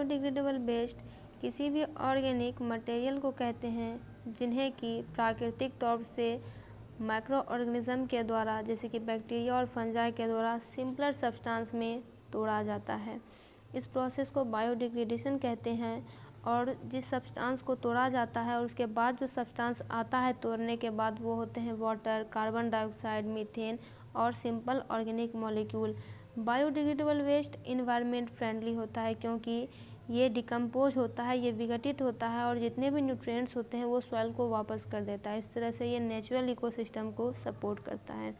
Biodegradable waste किसी भी organic material को कहते हैं जिन्हें कि प्राकृतिक तौर से माइक्रो ऑर्गेनिज्म के द्वारा जैसे कि बैक्टीरिया और फंजाई के द्वारा सिंपलर सब्सटेंस में तोड़ा जाता है। इस प्रोसेस को बायोडिग्रेडेशन कहते हैं और जिस सब्सटेंस को तोड़ा जाता है और उसके बाद जो सब्सटेंस आता है तोड़ने के बाद वो होते हैं वाटर, कार्बन डाइऑक्साइड, मीथेन और simple organic molecule. Biodegradable waste environment friendly होता है क्योंकि ये डिकम्पोज होता है, ये विघटित होता है और जितने भी न्यूट्रिएंट्स होते हैं वो सॉइल को वापस कर देता है। इस तरह से ये नेचुरल इकोसिस्टम को सपोर्ट करता है।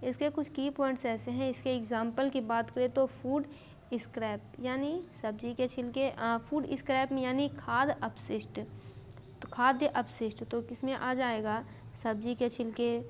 इसके कुछ की पॉइंट्स ऐसे हैं। इसके एग्जांपल की बात करें तो फूड स्क्रैप यानी सब्जी के छिलके, फूड स्क्रैप में यानी खाद्य अपशिष्ट, तो खाद्य अपशिष्ट तो किसमें आ जाएगा, सब्जी के छिलके,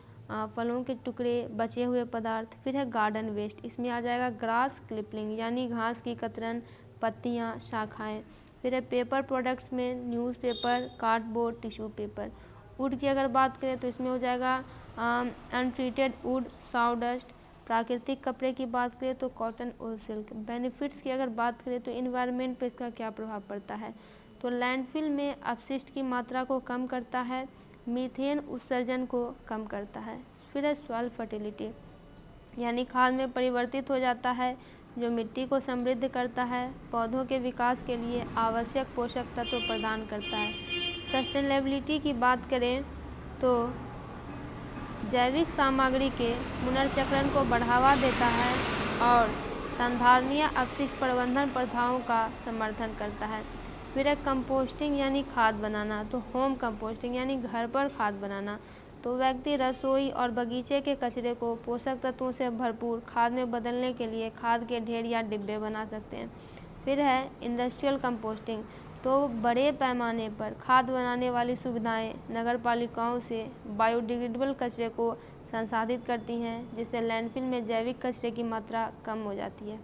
फलों के टुकड़े, बचे हुए पदार्थ। फिर है गार्डन वेस्ट, इसमें आ जाएगा ग्रास क्लिपलिंग यानी घास की कतरन, पत्तियाँ, शाखाएँ। फिर है पेपर प्रोडक्ट्स में newspaper, cardboard, tissue paper. Would की अगर बात करें तो इसमें हो जाएगा अनट्रीटेड वुड, सावडस्ट। प्राकृतिक कपड़े की बात करें तो कॉटन और सिल्क। बेनिफिट्स की अगर बात करें तो इन्वायरमेंट पर इसका क्या प्रभाव पड़ता है, तो लैंडफिल में अपशिष्ट की मात्रा को कम करता है, मीथेन उत्सर्जन को कम करता है। फिर है सॉइल फर्टिलिटी यानी खाद में परिवर्तित हो जाता है जो मिट्टी को समृद्ध करता है, पौधों के विकास के लिए आवश्यक पोषक तत्व प्रदान करता है। सस्टेनेबिलिटी की बात करें तो जैविक सामग्री के पुनर्चक्रण को बढ़ावा देता है और संधारणीय अपशिष्ट प्रबंधन प्रथाओं का समर्थन करता है। फिर है कंपोस्टिंग यानी खाद बनाना, तो होम कंपोस्टिंग यानी घर पर खाद बनाना, तो व्यक्ति रसोई और बगीचे के कचरे को पोषक तत्वों से भरपूर खाद में बदलने के लिए खाद के ढेर या डिब्बे बना सकते हैं। फिर है इंडस्ट्रियल कंपोस्टिंग, तो बड़े पैमाने पर खाद बनाने वाली सुविधाएं नगर पालिकाओं से बायोडिग्रेडेबल कचरे को संसाधित करती हैं जिससे लैंडफिल में जैविक कचरे की मात्रा कम हो जाती है।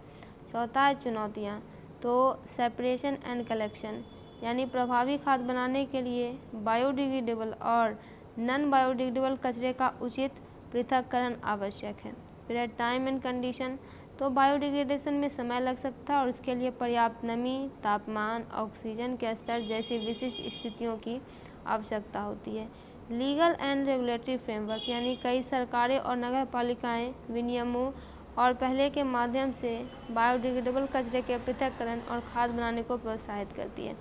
चौथा है चुनौतियाँ, तो सेपरेशन एंड कलेक्शन यानी प्रभावी खाद बनाने के लिए बायोडिग्रेडेबल और नॉन बायोडिग्रेडेबल कचरे का उचित पृथक्करण आवश्यक है। फिर है टाइम एंड कंडीशन, तो बायोडिग्रेडेशन में समय लग सकता है और इसके लिए पर्याप्त नमी, तापमान, ऑक्सीजन के स्तर जैसी विशिष्ट स्थितियों की आवश्यकता होती है। लीगल एंड रेगुलेटरी फ्रेमवर्क यानी कई सरकारें और नगर पालिकाएँ विनियमों और पहले के माध्यम से बायोडिग्रेडेबल कचरे के पृथक्करण और खाद बनाने को प्रोत्साहित करती है।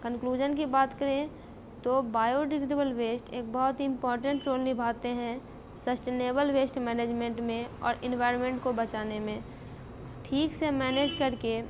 कंक्लूजन की बात करें तो बायोडिग्रेडेबल वेस्ट एक बहुत ही इम्पॉर्टेंट रोल निभाते हैं सस्टेनेबल वेस्ट मैनेजमेंट में और इन्वायरमेंट को बचाने में। ठीक से मैनेज करके